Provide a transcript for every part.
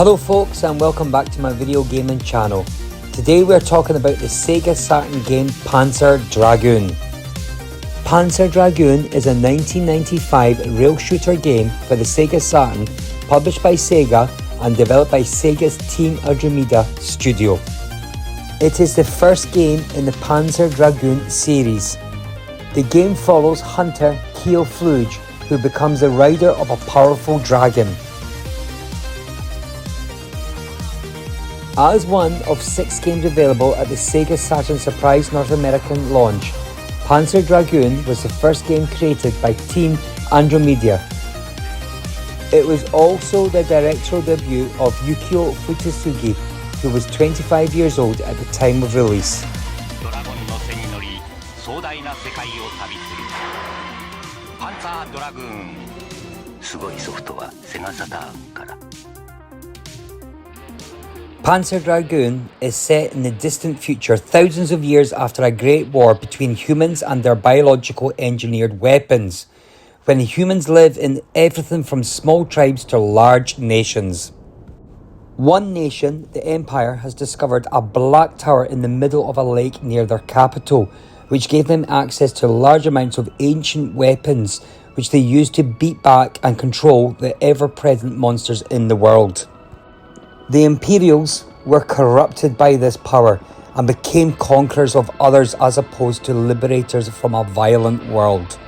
Hello folks, and welcome back to my video gaming channel. Today we're talking about the Sega Saturn game Panzer Dragoon. Panzer Dragoon is a 1995 rail shooter game for the Sega Saturn, published by Sega and developed by Sega's Team Andromeda studio. It is the first game in the Panzer Dragoon series. The game follows hunter Keo Fluge, who becomes the rider of a powerful dragon. As one of 6 games available at the Sega Saturn surprise North American launch, Panzer Dragoon was the first game created by Team Andromeda. It was also the directorial debut of Yukio Futasugi, who was 25 years old at the time of release. Panzer Dragoon すごいソフトはセガサターンから Panzer Dragoon is set in the distant future, thousands of years after a great war between humans and their biological engineered weapons, when humans live in everything from small tribes to large nations. One nation, the Empire, has discovered a black tower in the middle of a lake near their capital, which gave them access to large amounts of ancient weapons, which they used to beat back and control the ever-present monsters in the world. The Imperials were corrupted by this power and became conquerors of others as opposed to liberators from a violent world.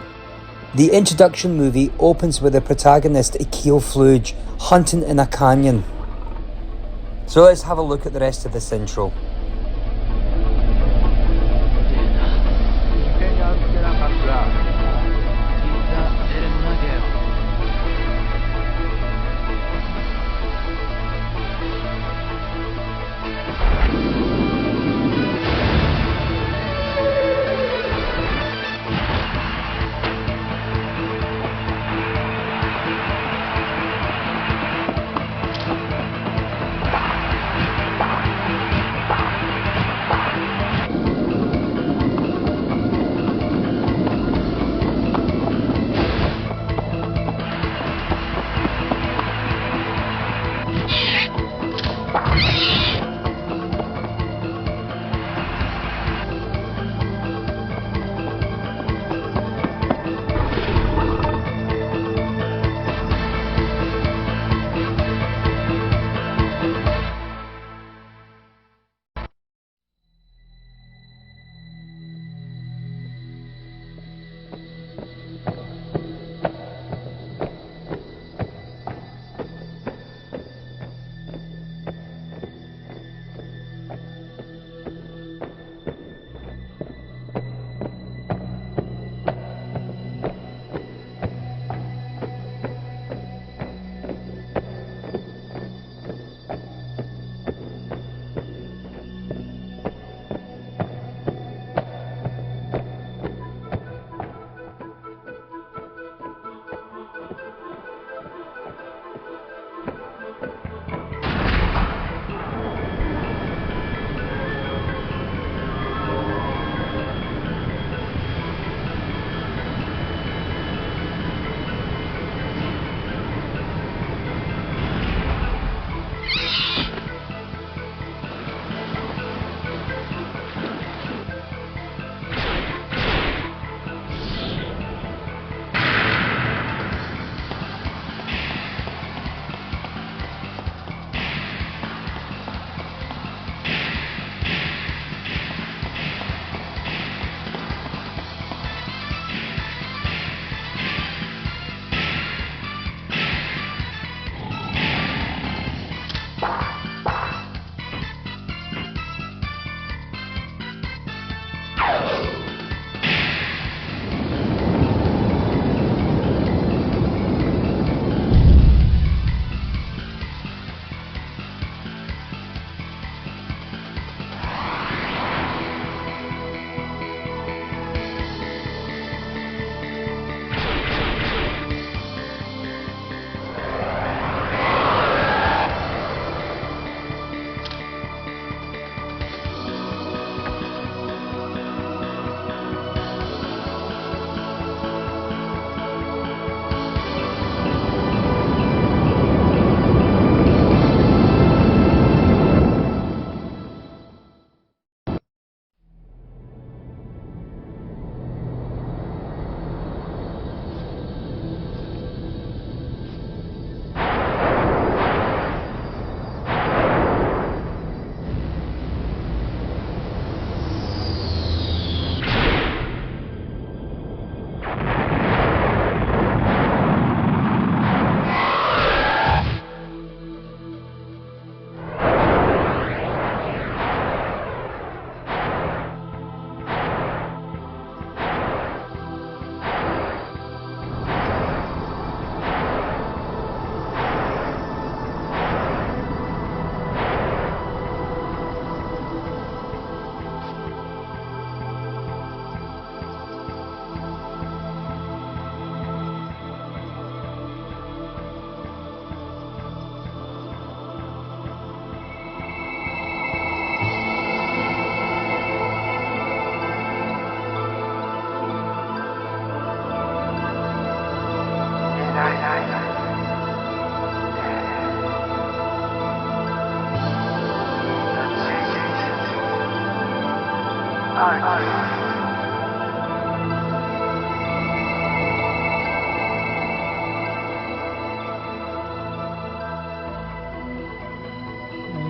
The introduction movie opens with the protagonist Keo Fluge hunting in a canyon. So let's have a look at the rest of this intro.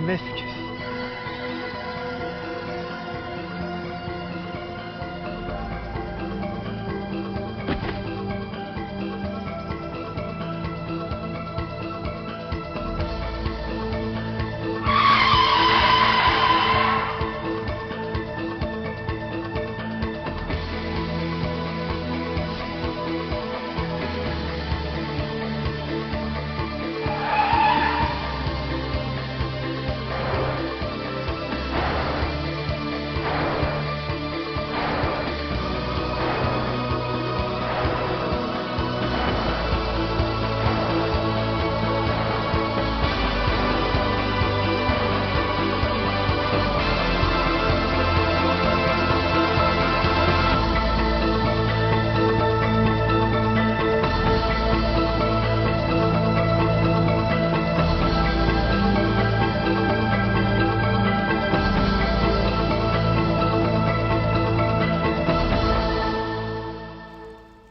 messages.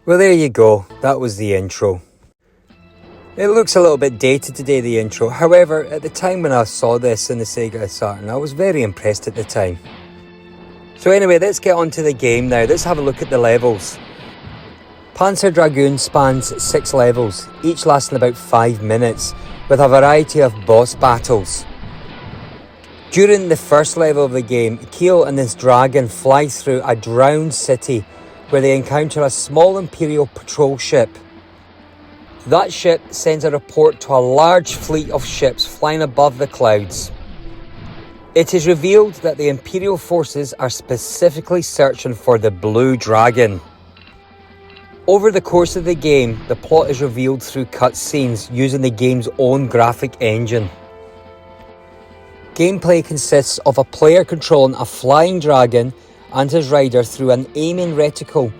Well, there you go. That was the intro. It looks a little bit dated today, the intro. However, at the time when I saw this in the Sega Saturn, I was very impressed at the time. So anyway, let's get on to the game now. Let's have a look at the levels. Panzer Dragoon spans 6 levels, each lasting about 5 minutes, with a variety of boss battles. During the first level of the game, Keel and his dragon fly through a drowned city where they encounter a small Imperial patrol ship. That ship sends a report to a large fleet of ships flying above the clouds. It is revealed that the Imperial forces are specifically searching for the Blue Dragon. Over the course of the game, the plot is revealed through cutscenes using the game's own graphic engine. Gameplay consists of a player controlling a flying dragon and his rider through an aiming reticle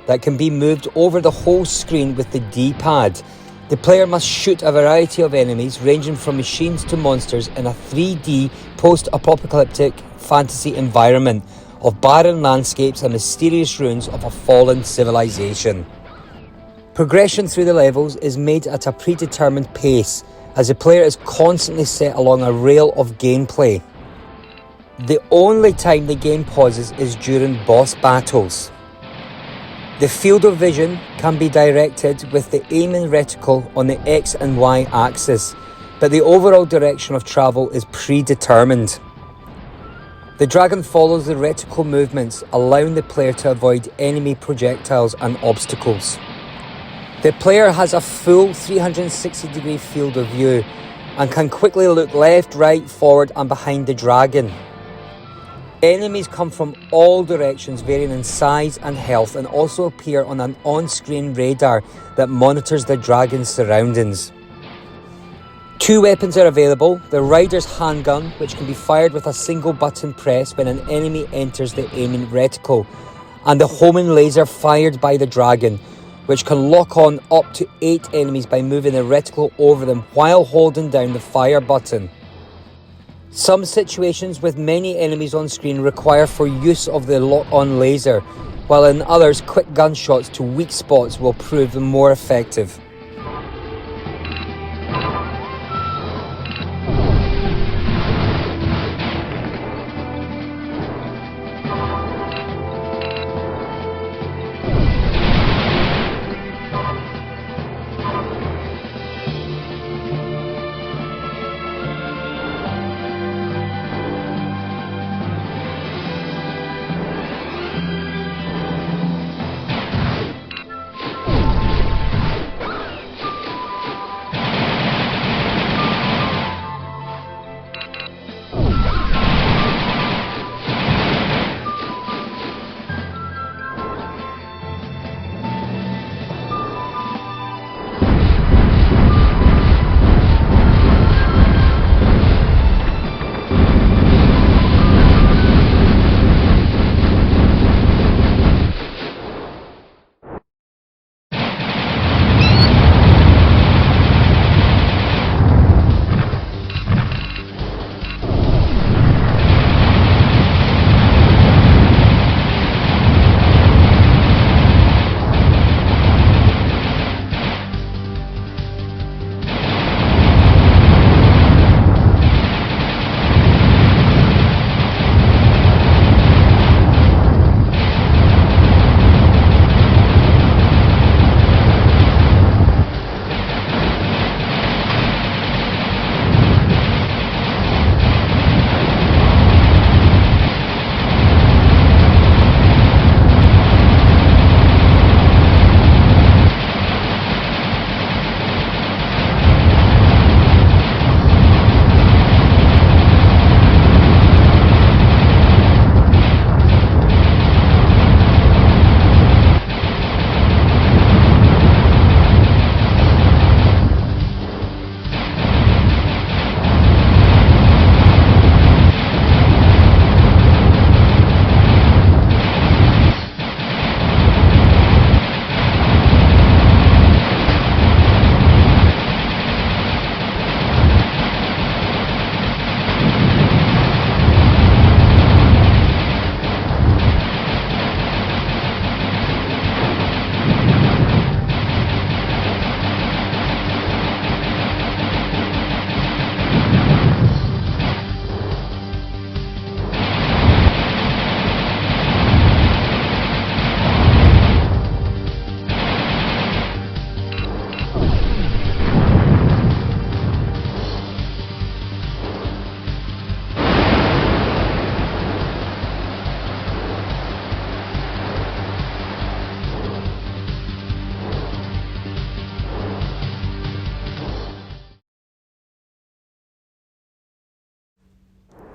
that can be moved over the whole screen with the D-pad. The player must shoot a variety of enemies ranging from machines to monsters in a 3D post-apocalyptic fantasy environment of barren landscapes and mysterious ruins of a fallen civilization. Progression through the levels is made at a predetermined pace as the player is constantly set along a rail of gameplay. The only time the game pauses is during boss battles. The field of vision can be directed with the aiming reticle on the X and Y axis, but the overall direction of travel is predetermined. The dragon follows the reticle movements, allowing the player to avoid enemy projectiles and obstacles. The player has a full 360-degree field of view and can quickly look left, right, forward and behind the dragon. Enemies come from all directions, varying in size and health, and also appear on an on-screen radar that monitors the dragon's surroundings. 2 weapons are available: the rider's handgun, which can be fired with a single button press when an enemy enters the aiming reticle, and the homing laser fired by the dragon, which can lock on up to 8 enemies by moving the reticle over them while holding down the fire button. Some situations with many enemies on screen require for use of the lock-on laser, while in others, quick gunshots to weak spots will prove more effective.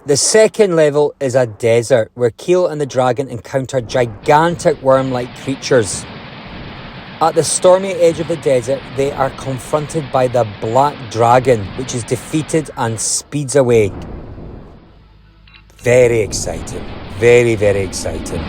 The second level is a desert where Keel and the dragon encounter gigantic worm-like creatures. At the stormy edge of the desert, they are confronted by the Black Dragon, which is defeated and speeds away. Very exciting. Very, very exciting.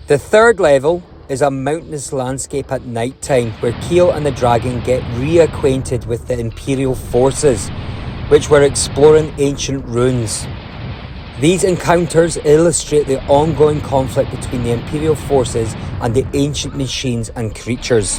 The third level is a mountainous landscape at night time where Keel and the dragon get reacquainted with the Imperial forces, which were exploring ancient ruins. These encounters illustrate the ongoing conflict between the Imperial forces and the ancient machines and creatures.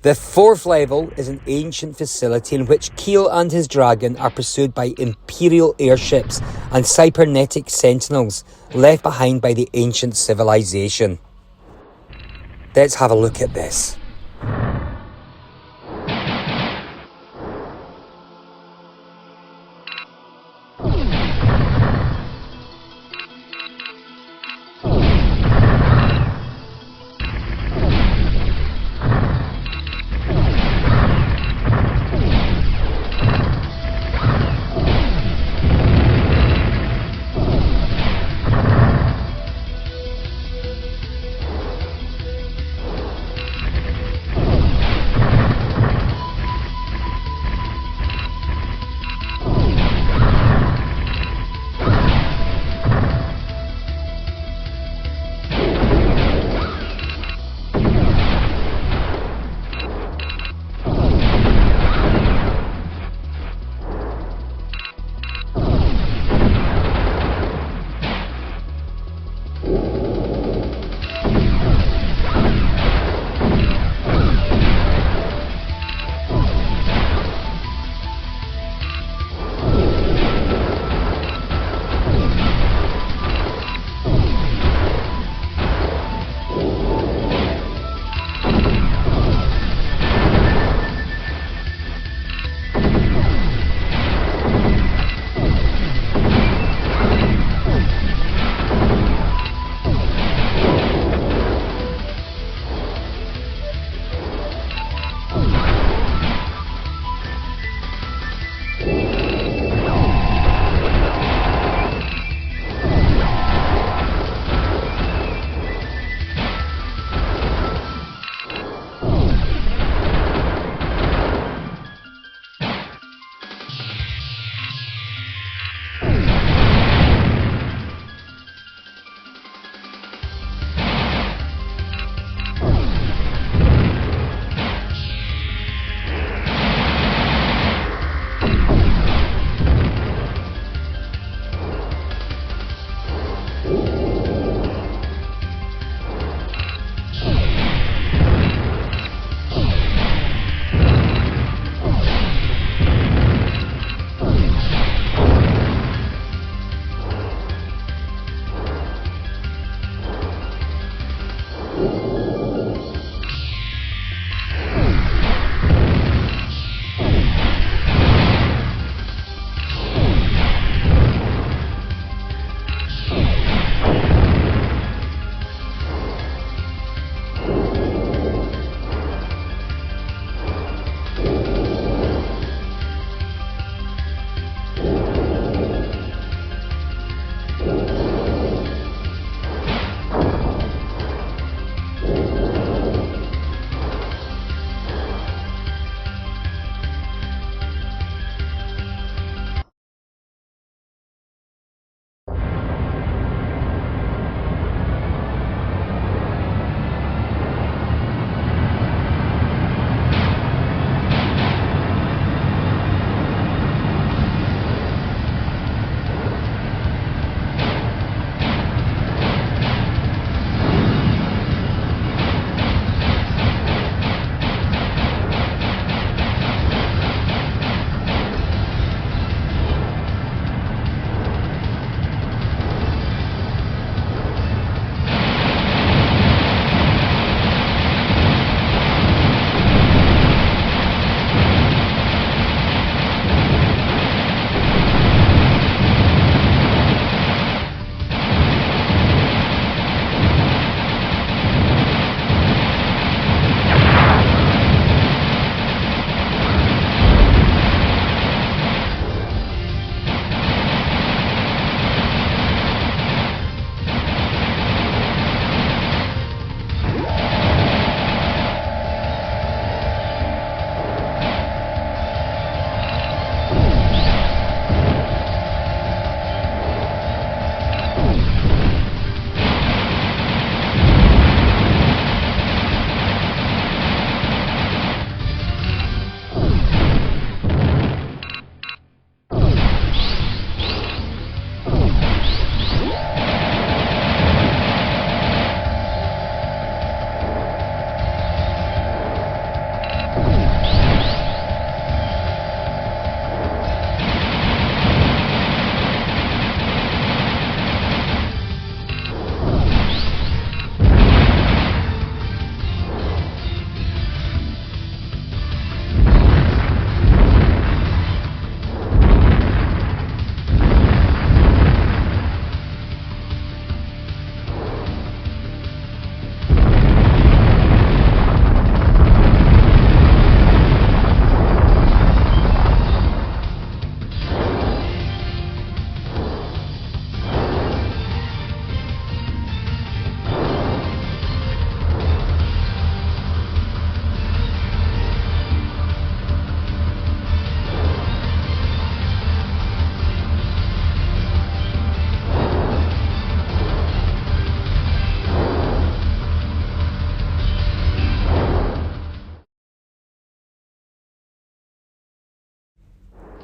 The fourth level is an ancient facility in which Keel and his dragon are pursued by Imperial airships and cybernetic sentinels left behind by the ancient civilization. Let's have a look at this.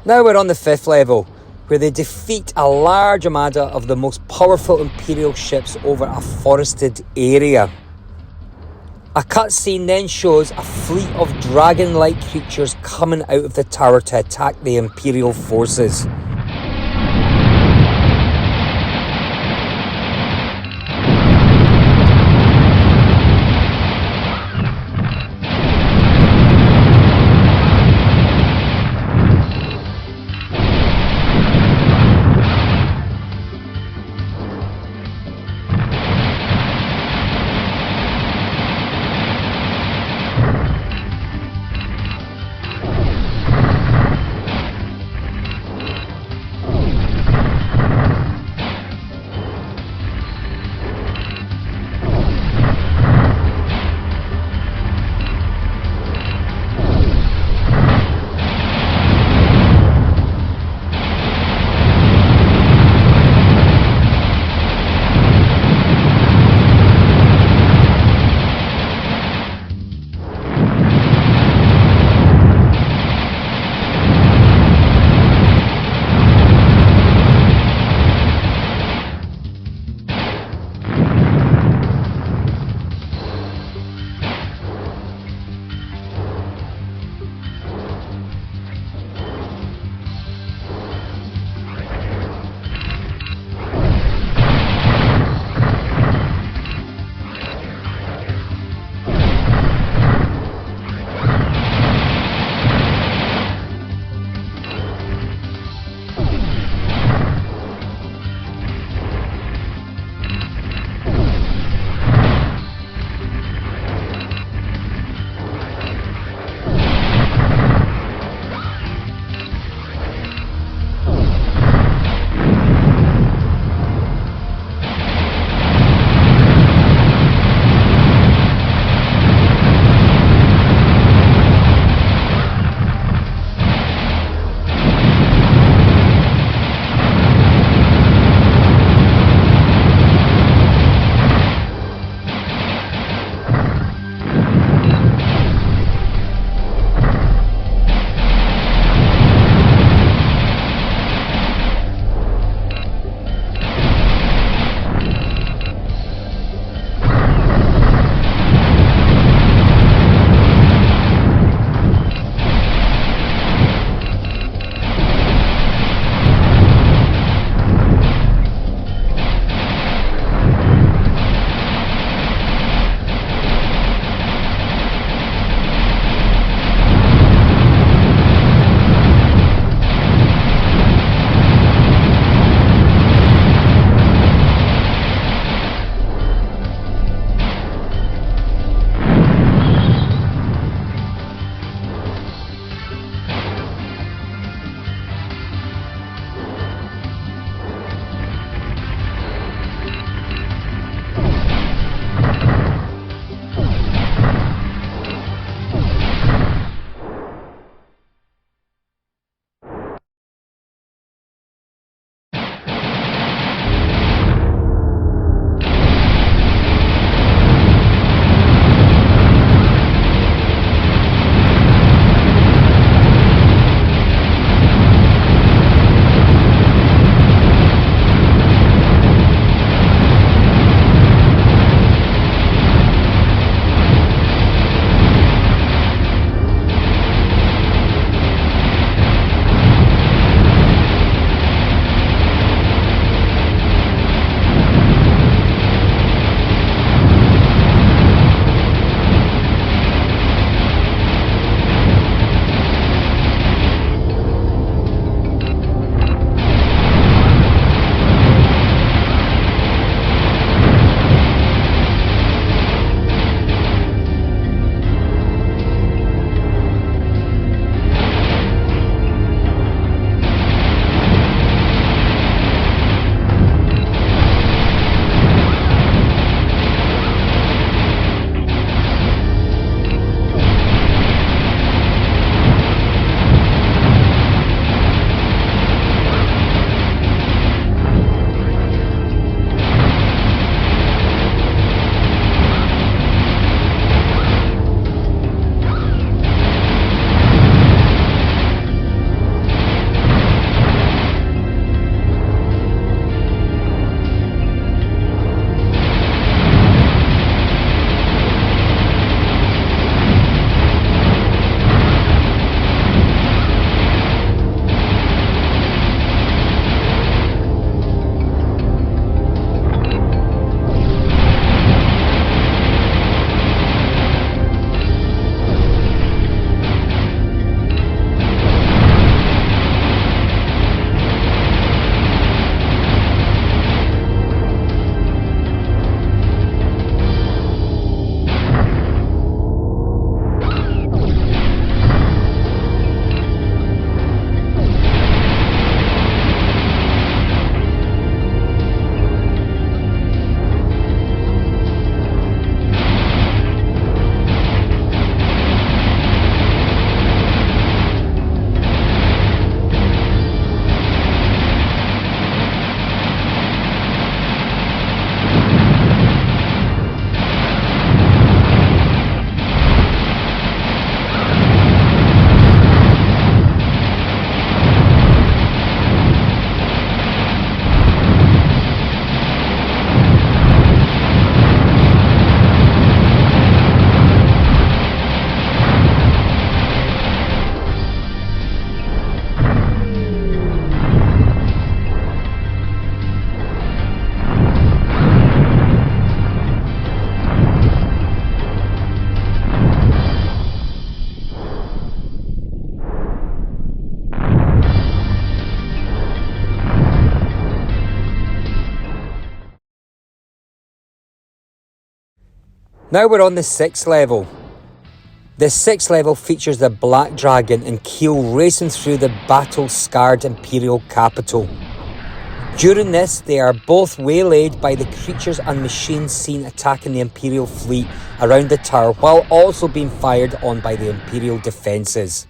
Now we're on the 5th level, where they defeat a large armada of the most powerful Imperial ships over a forested area. A cutscene then shows a fleet of dragon-like creatures coming out of the tower to attack the Imperial forces. Now we're on the 6th level. The 6th level features the Black Dragon and Keel racing through the battle-scarred Imperial capital. During this, they are both waylaid by the creatures and machines seen attacking the Imperial fleet around the tower, while also being fired on by the Imperial defences.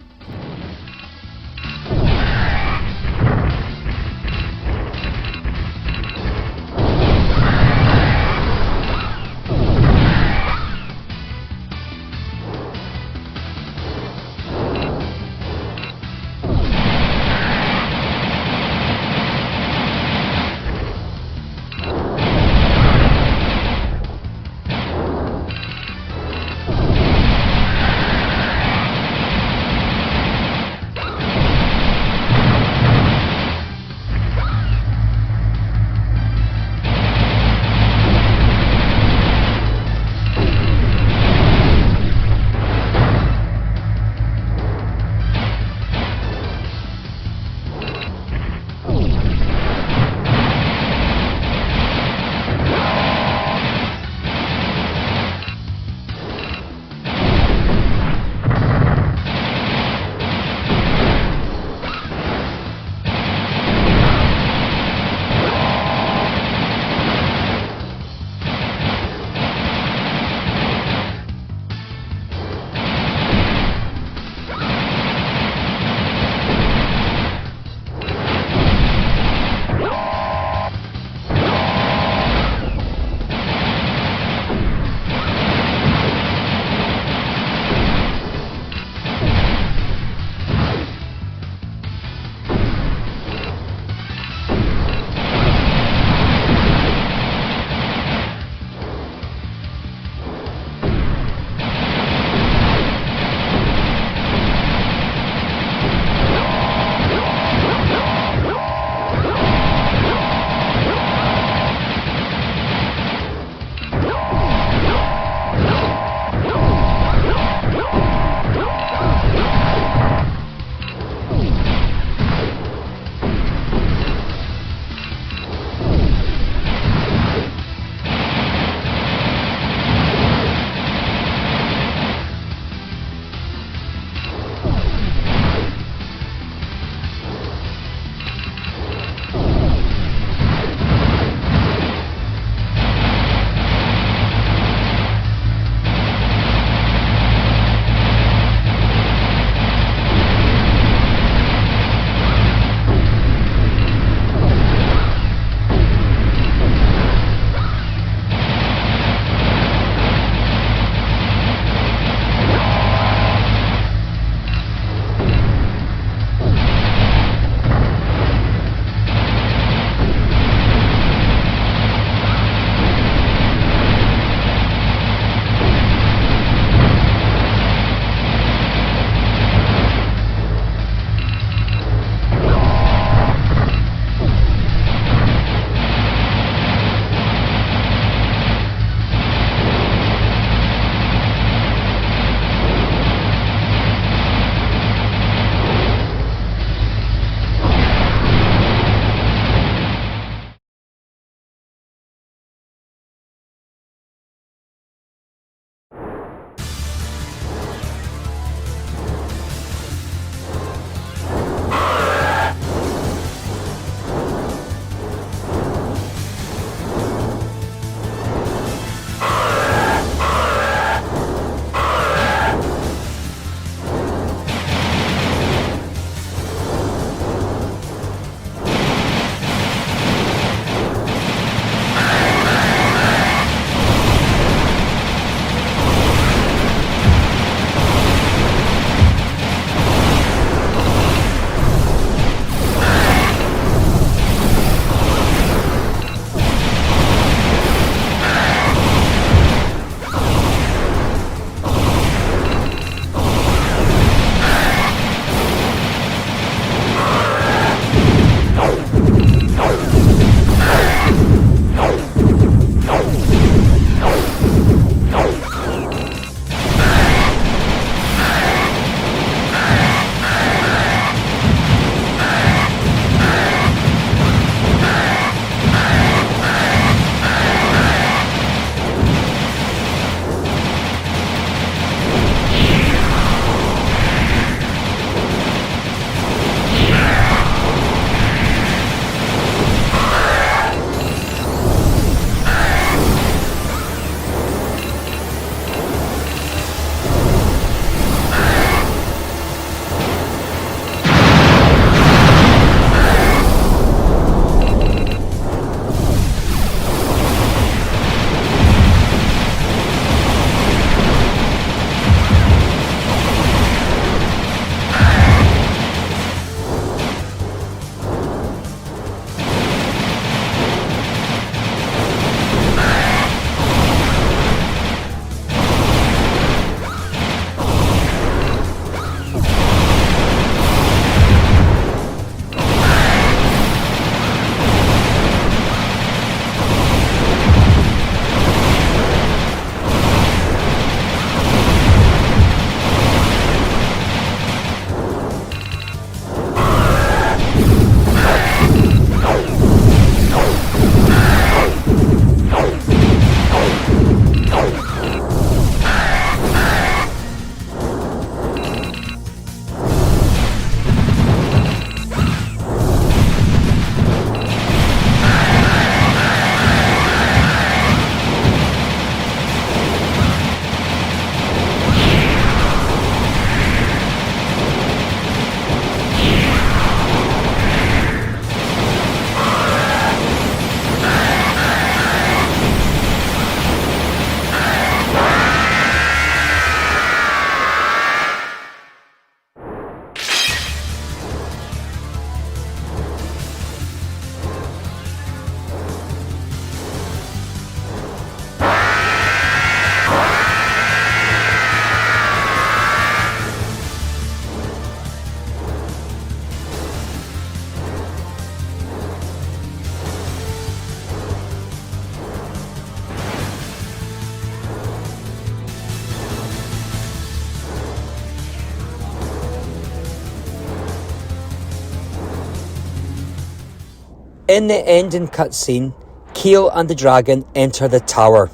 In the ending cutscene, Keel and the dragon enter the tower.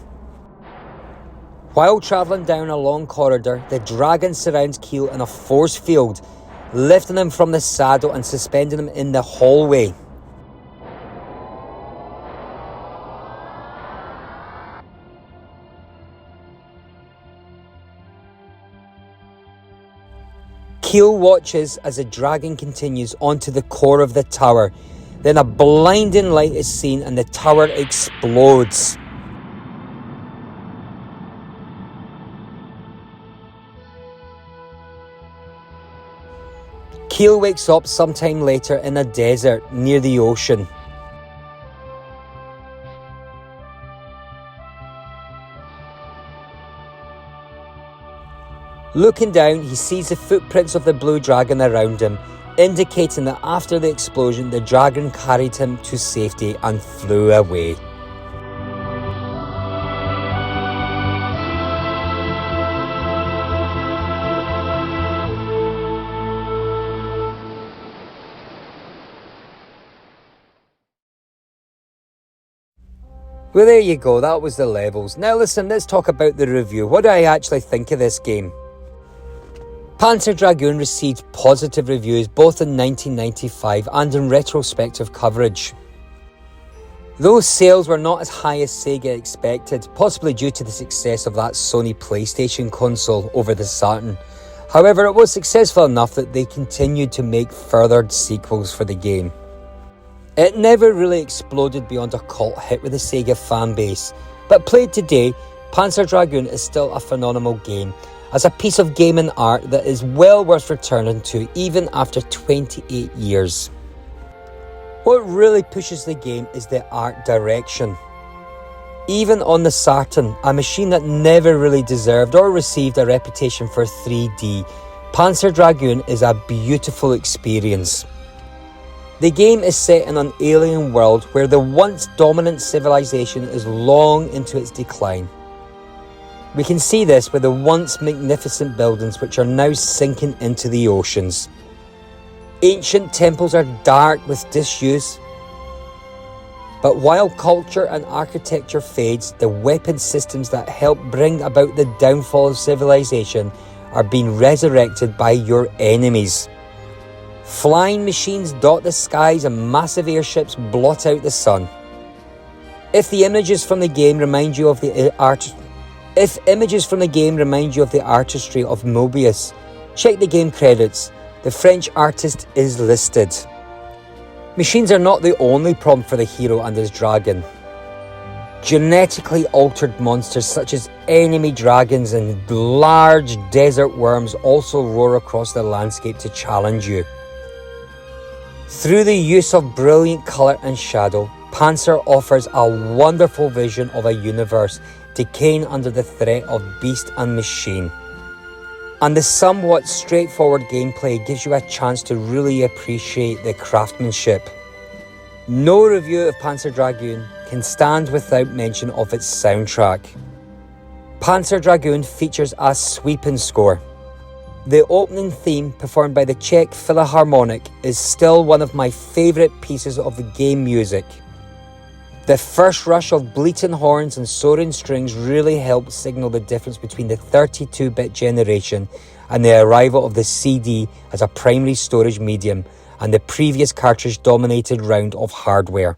While travelling down a long corridor, the dragon surrounds Keel in a force field, lifting him from the saddle and suspending him in the hallway. Keel watches as the dragon continues onto the core of the tower. Then a blinding light is seen and the tower explodes. Keel wakes up sometime later in a desert near the ocean. Looking down, he sees the footprints of the blue dragon around him, indicating that after the explosion, the dragon carried him to safety and flew away. Well, there you go, that was the levels. Now listen, let's talk about the review. What do I actually think of this game? Panzer Dragoon received positive reviews both in 1995 and in retrospective coverage. Though sales were not as high as Sega expected, possibly due to the success of that Sony PlayStation console over the Saturn. However, it was successful enough that they continued to make further sequels for the game. It never really exploded beyond a cult hit with the Sega fanbase, but played today, Panzer Dragoon is still a phenomenal game, as a piece of gaming art that is well worth returning to even after 28 years. What really pushes the game is the art direction. Even on the Saturn, a machine that never really deserved or received a reputation for 3D, Panzer Dragoon is a beautiful experience. The game is set in an alien world where the once dominant civilization is long into its decline. We can see this with the once magnificent buildings which are now sinking into the oceans. Ancient temples are dark with disuse. But while culture and architecture fades, the weapon systems that help bring about the downfall of civilization are being resurrected by your enemies. Flying machines dot the skies and massive airships blot out the sun. If images from the game remind you of the artistry of Mobius, check the game credits. The French artist is listed. Machines are not the only problem for the hero and his dragon. Genetically altered monsters such as enemy dragons and large desert worms also roar across the landscape to challenge you. Through the use of brilliant colour and shadow, Panzer offers a wonderful vision of a universe decaying under the threat of beast and machine. And the somewhat straightforward gameplay gives you a chance to really appreciate the craftsmanship. No review of Panzer Dragoon can stand without mention of its soundtrack. Panzer Dragoon features a sweeping score. The opening theme, performed by the Czech Philharmonic, is still one of my favourite pieces of the game music. The first rush of bleating horns and soaring strings really helped signal the difference between the 32-bit generation and the arrival of the CD as a primary storage medium and the previous cartridge-dominated round of hardware.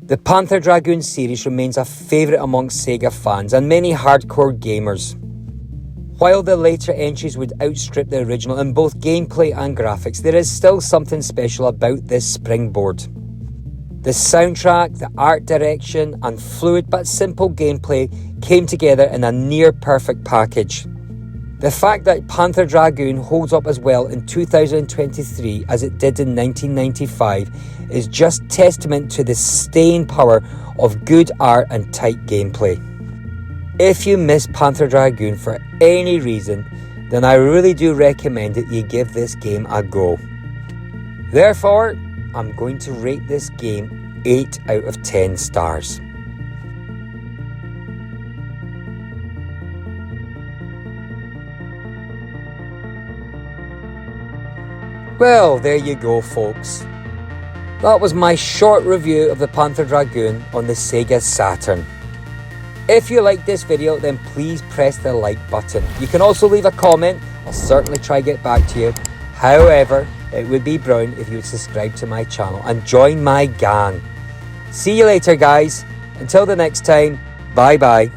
The Panzer Dragoon series remains a favourite amongst Sega fans and many hardcore gamers. While the later entries would outstrip the original in both gameplay and graphics, there is still something special about this springboard. The soundtrack, the art direction, and fluid but simple gameplay came together in a near-perfect package. The fact that Panzer Dragoon holds up as well in 2023 as it did in 1995 is just testament to the staying power of good art and tight gameplay. If you miss Panzer Dragoon for any reason, then I really do recommend that you give this game a go. Therefore, I'm going to rate this game 8 out of 10 stars. Well, there you go, folks. That was my short review of the Panzer Dragoon on the Sega Saturn. If you liked this video, then please press the like button. You can also leave a comment. I'll certainly try to get back to you. However, it would be brilliant if you would subscribe to my channel and join my gang. See you later, guys. Until the next time, bye-bye.